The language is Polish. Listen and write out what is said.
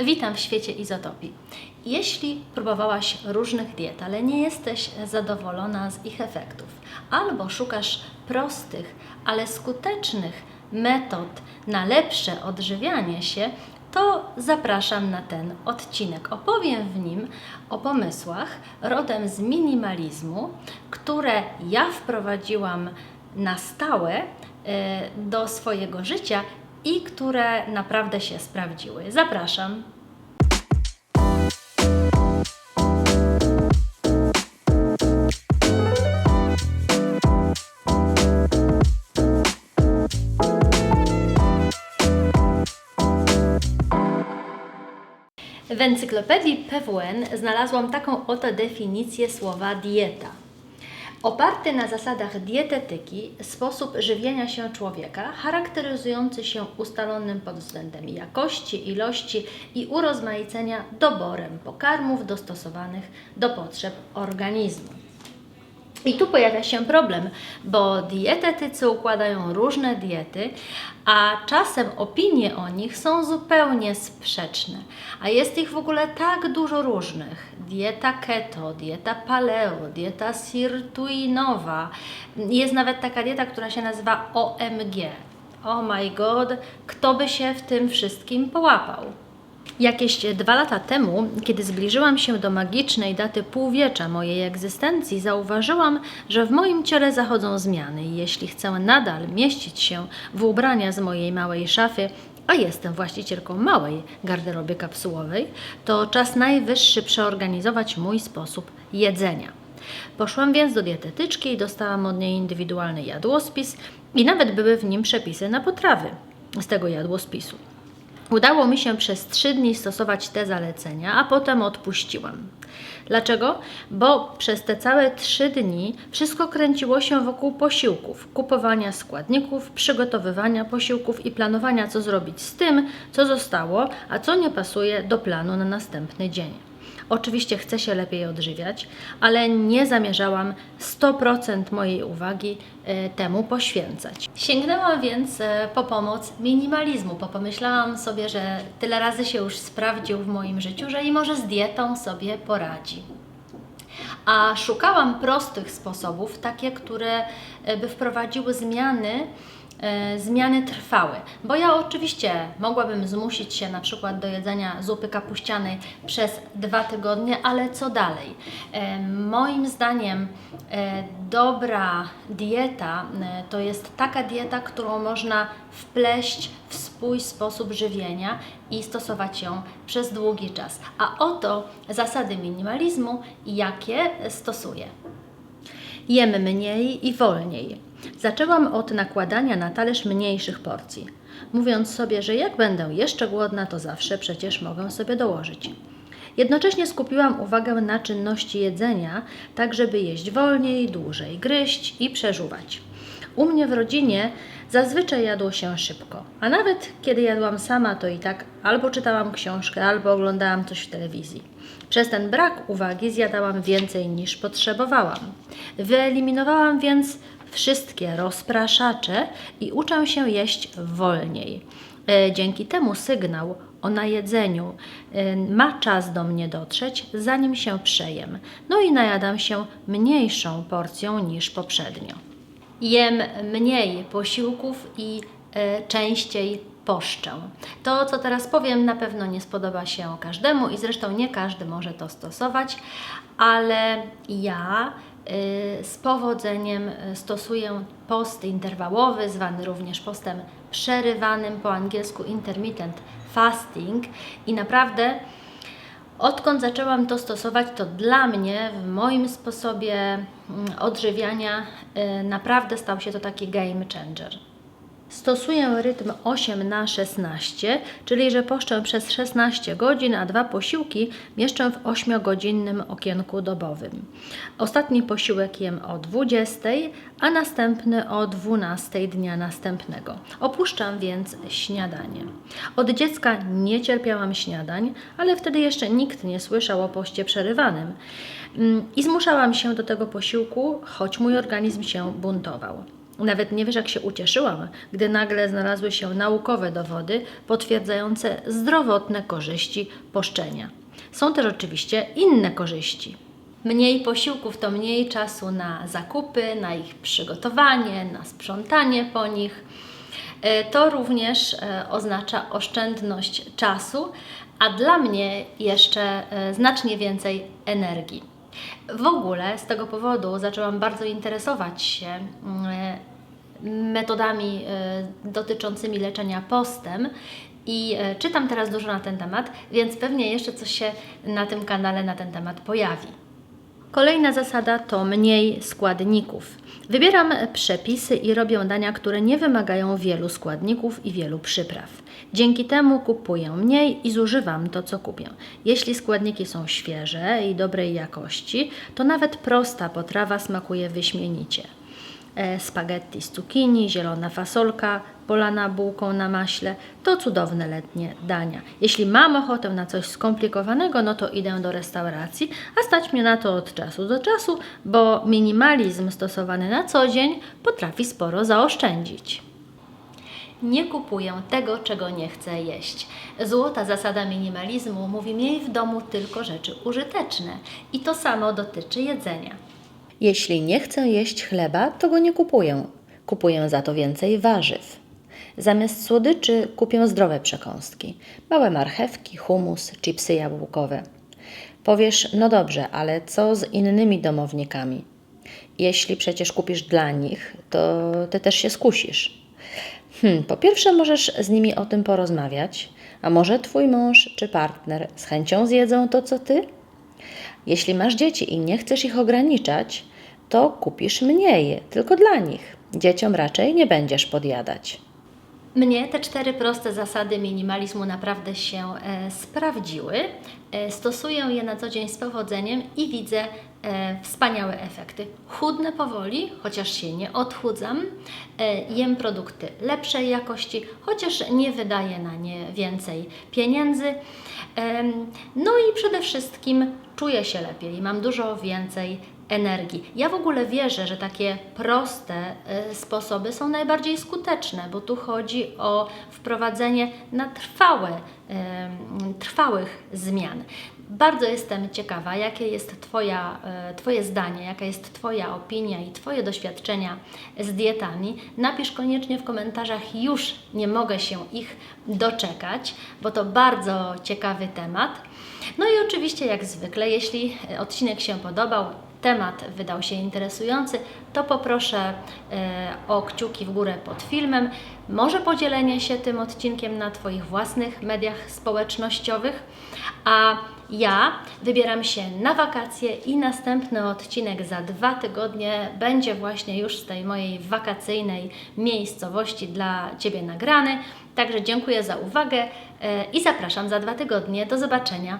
Witam w świecie izotopii. Jeśli próbowałaś różnych diet, ale nie jesteś zadowolona z ich efektów, albo szukasz prostych, ale skutecznych metod na lepsze odżywianie się, to zapraszam na ten odcinek. Opowiem w nim o pomysłach rodem z minimalizmu, które ja wprowadziłam na stałe do swojego życia i które naprawdę się sprawdziły. Zapraszam. W encyklopedii PWN znalazłam taką oto definicję słowa dieta. Oparty na zasadach dietetyki sposób żywienia się człowieka, charakteryzujący się ustalonym pod względem jakości, ilości i urozmaicenia doborem pokarmów dostosowanych do potrzeb organizmu. I tu pojawia się problem, bo dietetycy układają różne diety, a czasem opinie o nich są zupełnie sprzeczne. A jest ich w ogóle tak dużo różnych. Dieta keto, dieta paleo, dieta sirtuinowa. Jest nawet taka dieta, która się nazywa OMG. Oh my god, kto by się w tym wszystkim połapał? Jakieś 2 lata temu, kiedy zbliżyłam się do magicznej daty półwiecza mojej egzystencji, zauważyłam, że w moim ciele zachodzą zmiany i jeśli chcę nadal mieścić się w ubrania z mojej małej szafy, a jestem właścicielką małej garderoby kapsułowej, to czas najwyższy przeorganizować mój sposób jedzenia. Poszłam więc do dietetyczki i dostałam od niej indywidualny jadłospis i nawet były w nim przepisy na potrawy z tego jadłospisu. Udało mi się przez 3 dni stosować te zalecenia, a potem odpuściłam. Dlaczego? Bo przez te całe 3 dni wszystko kręciło się wokół posiłków, kupowania składników, przygotowywania posiłków i planowania, co zrobić z tym, co zostało, a co nie pasuje do planu na następny dzień. Oczywiście chcę się lepiej odżywiać, ale nie zamierzałam 100% mojej uwagi temu poświęcać. Sięgnęłam więc po pomoc minimalizmu, bo pomyślałam sobie, że tyle razy się już sprawdził w moim życiu, że i może z dietą sobie poradzi. A szukałam prostych sposobów, takie, które by wprowadziły zmiany trwałe, bo ja oczywiście mogłabym zmusić się na przykład do jedzenia zupy kapuścianej przez 2 tygodnie, ale co dalej? Moim zdaniem dobra dieta to jest taka dieta, którą można wpleść w swój sposób żywienia i stosować ją przez długi czas. A oto zasady minimalizmu, jakie stosuję. Jem mniej i wolniej. Zaczęłam od nakładania na talerz mniejszych porcji, mówiąc sobie, że jak będę jeszcze głodna, to zawsze przecież mogę sobie dołożyć. Jednocześnie skupiłam uwagę na czynności jedzenia, tak żeby jeść wolniej, dłużej gryźć i przeżuwać. U mnie w rodzinie zazwyczaj jadło się szybko, a nawet kiedy jadłam sama, to i tak albo czytałam książkę, albo oglądałam coś w telewizji. Przez ten brak uwagi zjadałam więcej niż potrzebowałam. Wyeliminowałam więc wszystkie rozpraszacze i uczę się jeść wolniej. Dzięki temu sygnał o najedzeniu ma czas do mnie dotrzeć, zanim się przejem. No i najadam się mniejszą porcją niż poprzednio. Jem mniej posiłków i częściej poszczę. To, co teraz powiem, na pewno nie spodoba się każdemu i zresztą nie każdy może to stosować, ale ja z powodzeniem stosuję post interwałowy, zwany również postem przerywanym, po angielsku intermittent fasting, i naprawdę odkąd zaczęłam to stosować, to dla mnie w moim sposobie odżywiania naprawdę stał się to taki game changer. Stosuję rytm 8/16, czyli że poszczę przez 16 godzin, a 2 posiłki mieszczę w 8-godzinnym okienku dobowym. Ostatni posiłek jem o 20, a następny o 12 dnia następnego. Opuszczam więc śniadanie. Od dziecka nie cierpiałam śniadań, ale wtedy jeszcze nikt nie słyszał o poście przerywanym. I zmuszałam się do tego posiłku, choć mój organizm się buntował. Nawet nie wiesz, jak się ucieszyłam, gdy nagle znalazły się naukowe dowody potwierdzające zdrowotne korzyści poszczenia. Są też oczywiście inne korzyści. Mniej posiłków to mniej czasu na zakupy, na ich przygotowanie, na sprzątanie po nich. To również oznacza oszczędność czasu, a dla mnie jeszcze znacznie więcej energii. W ogóle z tego powodu zaczęłam bardzo interesować się metodami dotyczącymi leczenia postem i czytam teraz dużo na ten temat, więc pewnie jeszcze coś się na tym kanale na ten temat pojawi. Kolejna zasada to mniej składników. Wybieram przepisy i robię dania, które nie wymagają wielu składników i wielu przypraw. Dzięki temu kupuję mniej i zużywam to, co kupię. Jeśli składniki są świeże i dobrej jakości, to nawet prosta potrawa smakuje wyśmienicie. Spaghetti z cukinii, zielona fasolka polana bułką na maśle to cudowne letnie dania. Jeśli mam ochotę na coś skomplikowanego, no to idę do restauracji, a stać mnie na to od czasu do czasu, bo minimalizm stosowany na co dzień potrafi sporo zaoszczędzić. Nie kupuję tego, czego nie chcę jeść. Złota zasada minimalizmu mówi: miej w domu tylko rzeczy użyteczne i to samo dotyczy jedzenia. Jeśli nie chcę jeść chleba, to go nie kupuję. Kupuję za to więcej warzyw. Zamiast słodyczy kupię zdrowe przekąski. Małe marchewki, hummus, chipsy jabłkowe. Powiesz, no dobrze, ale co z innymi domownikami? Jeśli przecież kupisz dla nich, to ty też się skusisz. Po pierwsze możesz z nimi o tym porozmawiać, a może twój mąż czy partner z chęcią zjedzą to, co ty? Jeśli masz dzieci i nie chcesz ich ograniczać, to kupisz mniej, tylko dla nich. Dzieciom raczej nie będziesz podjadać. Mnie te 4 proste zasady minimalizmu naprawdę się sprawdziły. Stosuję je na co dzień z powodzeniem i widzę wspaniałe efekty. Chudnę powoli, chociaż się nie odchudzam. Jem produkty lepszej jakości, chociaż nie wydaję na nie więcej pieniędzy. No i przede wszystkim czuję się lepiej i mam dużo więcej energii. Ja w ogóle wierzę, że takie proste sposoby są najbardziej skuteczne, bo tu chodzi o wprowadzenie na trwałych zmian. Bardzo jestem ciekawa, jakie jest Twoje zdanie, jaka jest Twoja opinia i Twoje doświadczenia z dietami. Napisz koniecznie w komentarzach, już nie mogę się ich doczekać, bo to bardzo ciekawy temat. No i oczywiście jak zwykle, jeśli odcinek się podobał, temat wydał się interesujący, to poproszę o kciuki w górę pod filmem, może podzielenie się tym odcinkiem na Twoich własnych mediach społecznościowych, a ja wybieram się na wakacje i następny odcinek za 2 tygodnie będzie właśnie już z tej mojej wakacyjnej miejscowości dla Ciebie nagrany. Także dziękuję za uwagę i zapraszam za 2 tygodnie. Do zobaczenia.